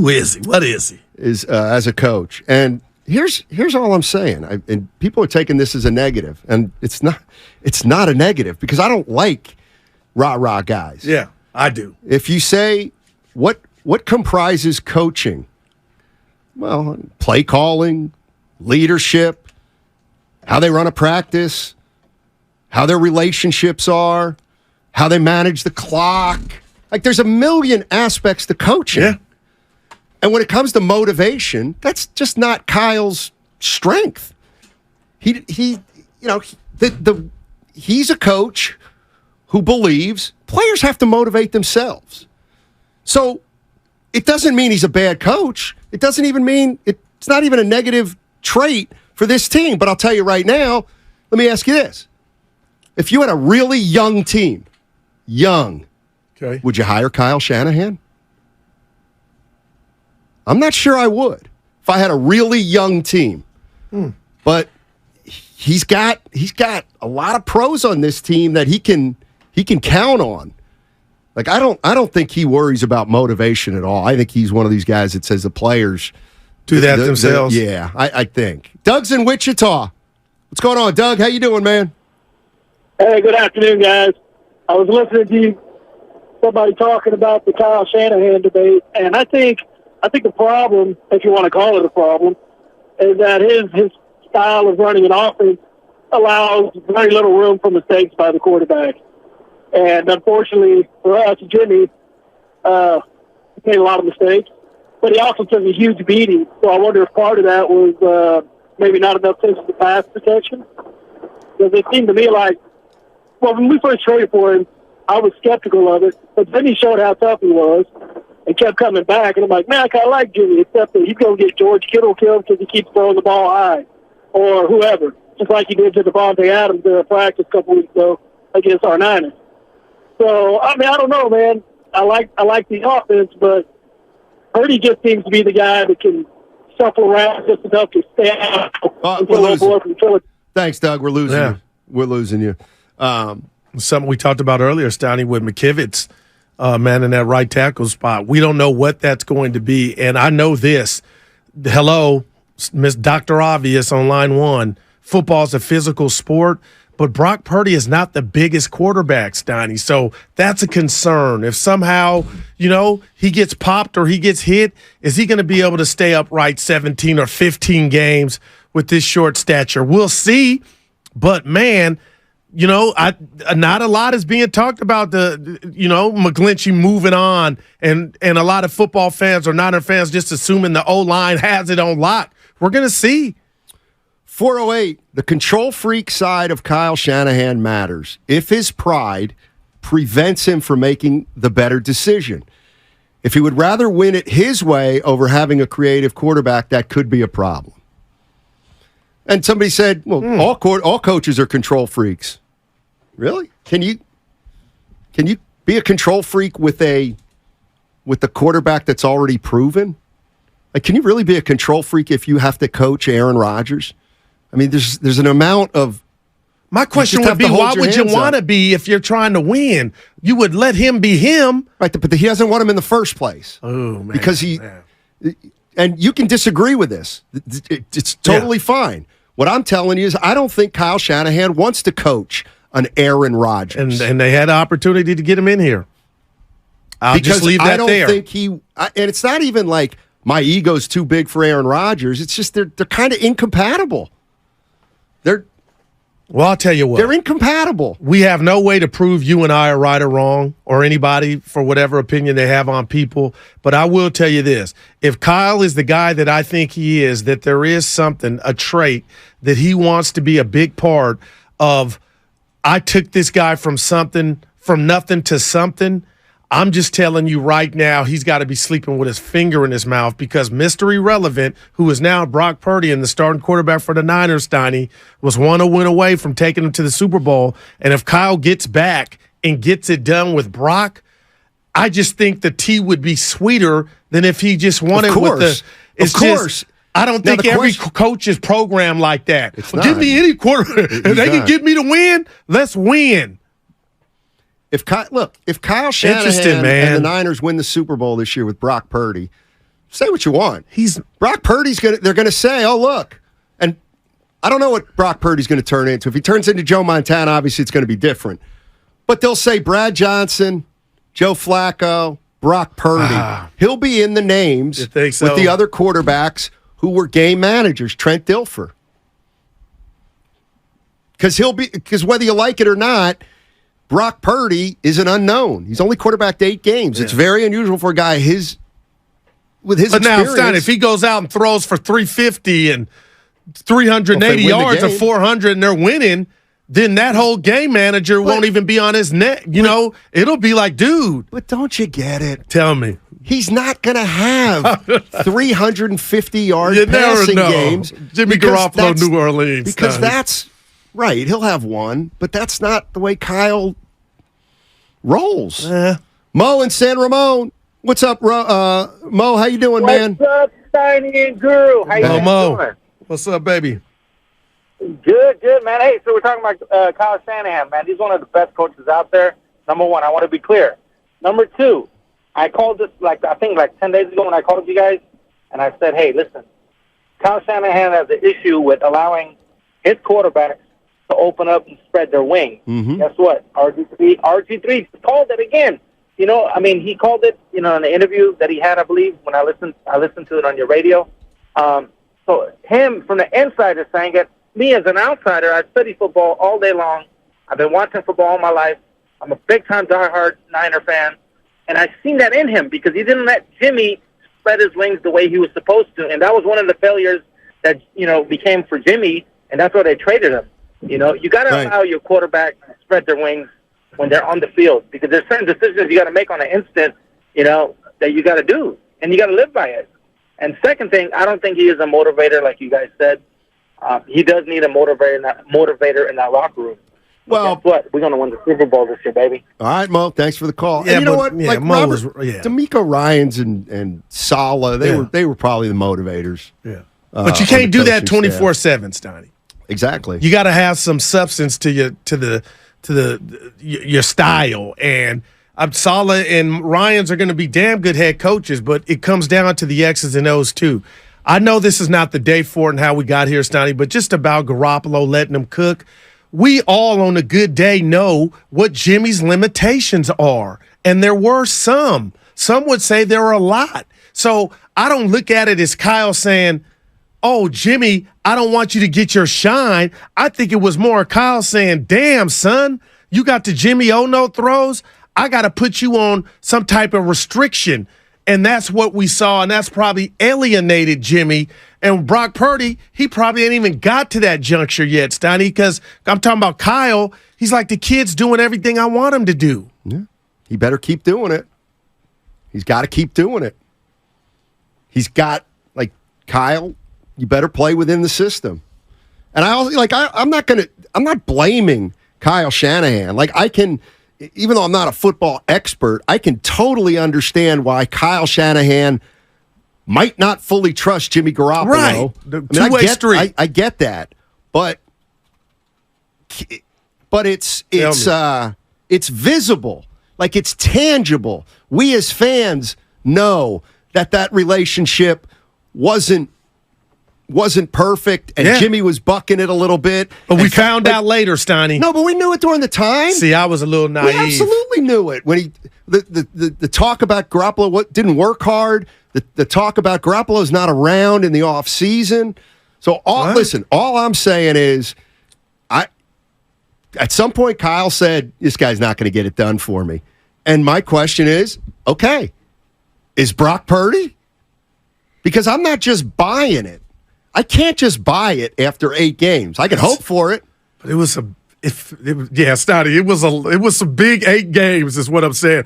Who is he? What is he? Is as a coach. And here's all I'm saying. And people are taking this as a negative, and it's not a negative because I don't like rah-rah guys. Yeah, I do. If you say what comprises coaching, well, play calling, leadership, how they run a practice, how their relationships are, how they manage the clock. Like, there's a million aspects to coaching. Yeah. And when it comes to motivation, that's just not Kyle's strength. He's a coach who believes players have to motivate themselves. So it doesn't mean he's a bad coach. It doesn't even mean it's not even a negative trait for this team. But I'll tell you right now, let me ask you this. If you had a really young team, okay, would you hire Kyle Shanahan? I'm not sure I would if I had a really young team. But he's got a lot of pros on this team that he can count on. Like, I don't think he worries about motivation at all. I think he's one of these guys that says the players do that themselves. Yeah, I think. Doug's in Wichita. What's going on, Doug? How you doing, man? Hey, good afternoon, guys. I was listening to somebody talking about the Kyle Shanahan debate, and I think the problem, if you want to call it a problem, is that his style of running an offense allows very little room for mistakes by the quarterback. And unfortunately for us, Jimmy made a lot of mistakes, but he also took a huge beating. So I wonder if part of that was maybe not enough physical pass protection. Because it seemed to me like, well, when we first traded for him, I was skeptical of it, but then he showed how tough he was and kept coming back. And I'm like, man, I kind of like Jimmy, except that he's going to get George Kittle killed because he keeps throwing the ball high, or whoever, just like he did to Devontae Adams in practice a couple weeks ago against our Niners. So, I mean, I don't know, man. I like the offense, but Purdy just seems to be the guy that can shuffle around just enough to stay out until the boy from Philly. Thanks, Doug. We're losing you. We're losing you. Something we talked about earlier, Steiny, with McKivitz, man, in that right tackle spot. We don't know what that's going to be, and I know this. Hello, Miss Dr. Obvious on line one. Football's a physical sport, but Brock Purdy is not the biggest quarterback, Steiny, so that's a concern. If somehow, he gets popped or he gets hit, is he going to be able to stay upright 17 or 15 games with this short stature? We'll see, but, man, not a lot is being talked about McGlinchey moving on, and a lot of football fans or Niner fans just assuming the O-line has it on lock. We're going to see. 408, the control freak side of Kyle Shanahan matters if his pride prevents him from making the better decision. If he would rather win it his way over having a creative quarterback, that could be a problem. And somebody said, well, all coaches are control freaks. Really? Can you be a control freak with the quarterback that's already proven? Like, can you really be a control freak if you have to coach Aaron Rodgers? I mean, there's an amount of. My question would be, why would you want to be if you're trying to win? You would let him be him. Right, but he doesn't want him in the first place. Oh, man. Because and you can disagree with this. It's totally fine. What I'm telling you is I don't think Kyle Shanahan wants to coach an Aaron Rodgers. And they had an opportunity to get him in here. I'll just leave that there. I don't think and it's not even like my ego's too big for Aaron Rodgers. It's just they're kind of incompatible. Well, I'll tell you what. They're incompatible. We have no way to prove you and I are right or wrong, or anybody for whatever opinion they have on people. But I will tell you this. If Kyle is the guy that I think he is, that there is something, a trait, that he wants to be a big part of, I took this guy from nothing to something, I'm just telling you right now, he's got to be sleeping with his finger in his mouth, because Mr. Irrelevant, who is now Brock Purdy and the starting quarterback for the Niners, Steiny, was 1 win away from taking him to the Super Bowl. And if Kyle gets back and gets it done with Brock, I just think the tea would be sweeter than if he just won it with the. Of course. I don't think every coach is programmed like that. Give me any quarterback. If they can get me to win, let's win. If Kyle Shanahan and the Niners win the Super Bowl this year with Brock Purdy, say what you want. He's Brock Purdy's they're gonna say, oh look. And I don't know what Brock Purdy's gonna turn into. If he turns into Joe Montana, obviously it's gonna be different. But they'll say Brad Johnson, Joe Flacco, Brock Purdy. He'll be in the names think so? with the other quarterbacks who were game managers, Trent Dilfer. Because whether you like it or not, Brock Purdy is an unknown. He's only quarterbacked 8 games. Yeah. It's very unusual for a guy with his experience. But now, Stein, if he goes out and throws for 350 and 380 yards or 400 and they're winning, then that whole game manager won't even be on his neck. You know, it'll be like, dude. But don't you get it? Tell me. He's not going to have 350-yard passing games. Jimmy Garoppolo, New Orleans. Because that's right. He'll have one, but that's not the way Kyle rolls. Mo in San Ramon. What's up, Mo? How you doing, man? What's up, Steiny and Guru? How you doing? Mo. What's up, baby? Good, man. Hey, so we're talking about Kyle Shanahan, man. He's one of the best coaches out there. Number one, I want to be clear. Number two, I called this, I think 10 days ago when I called you guys, and I said, hey, listen, Kyle Shanahan has an issue with allowing his quarterbacks to open up and spread their wings. Mm-hmm. Guess what? RG3 called it again. You know, I mean, he called it, in the interview that he had, I believe, when I listened to it on your radio. So him from the inside is saying it. Me as an outsider, I study football all day long. I've been watching football all my life. I'm a big-time diehard Niner fan. And I've seen that in him because he didn't let Jimmy spread his wings the way he was supposed to. And that was one of the failures that, became for Jimmy, and that's why they traded him. You got to allow your quarterback to spread their wings when they're on the field because there's certain decisions you got to make on an instant, that you got to do. And you got to live by it. And second thing, I don't think he is a motivator like you guys said. He does need a motivator in that locker room. Well, guess what? We're going to win the Super Bowl this year, baby. All right, Mo. Thanks for the call. Yeah, and you know what? Yeah, D'Amico Ryans and Saleh, they were probably the motivators. Yeah, but you can't do that 24/7, Steiny. Exactly. You got to have some substance to your style. And Saleh and Ryans are going to be damn good head coaches, but it comes down to the X's and O's too. I know this is not the day for it and how we got here, Steiny, but just about Garoppolo letting him cook. We all on a good day know what Jimmy's limitations are. And there were some. Some would say there were a lot. So I don't look at it as Kyle saying, oh, Jimmy, I don't want you to get your shine. I think it was more Kyle saying, damn, son, you got the Jimmy Oh-No throws. I got to put you on some type of restriction. And that's what we saw, and that's probably alienated Jimmy. And Brock Purdy, he probably ain't even got to that juncture yet, Steiny, because I'm talking about Kyle. He's like, the kid's doing everything I want him to do. Yeah, he better keep doing it. He's got to keep doing it. He's got, Kyle, you better play within the system. And I'm not blaming Kyle Shanahan. Even though I'm not a football expert, I can totally understand why Kyle Shanahan might not fully trust Jimmy Garoppolo. Right. Two-way street. I get that. But it's visible. It's tangible. We as fans know that relationship wasn't perfect, and Jimmy was bucking it a little bit. But we found out later, Steiny. No, but we knew it during the time. See, I was a little naive. We absolutely knew it. When the talk about Garoppolo didn't work hard, the talk about Garoppolo's not around in the offseason. So, listen, all I'm saying is, at some point, Kyle said, this guy's not going to get it done for me. And my question is, okay, is Brock Purdy? Because I'm not just buying it. I can't just buy it after 8 games. I can hope for it. But Steiny, it was some big 8 games is what I'm saying.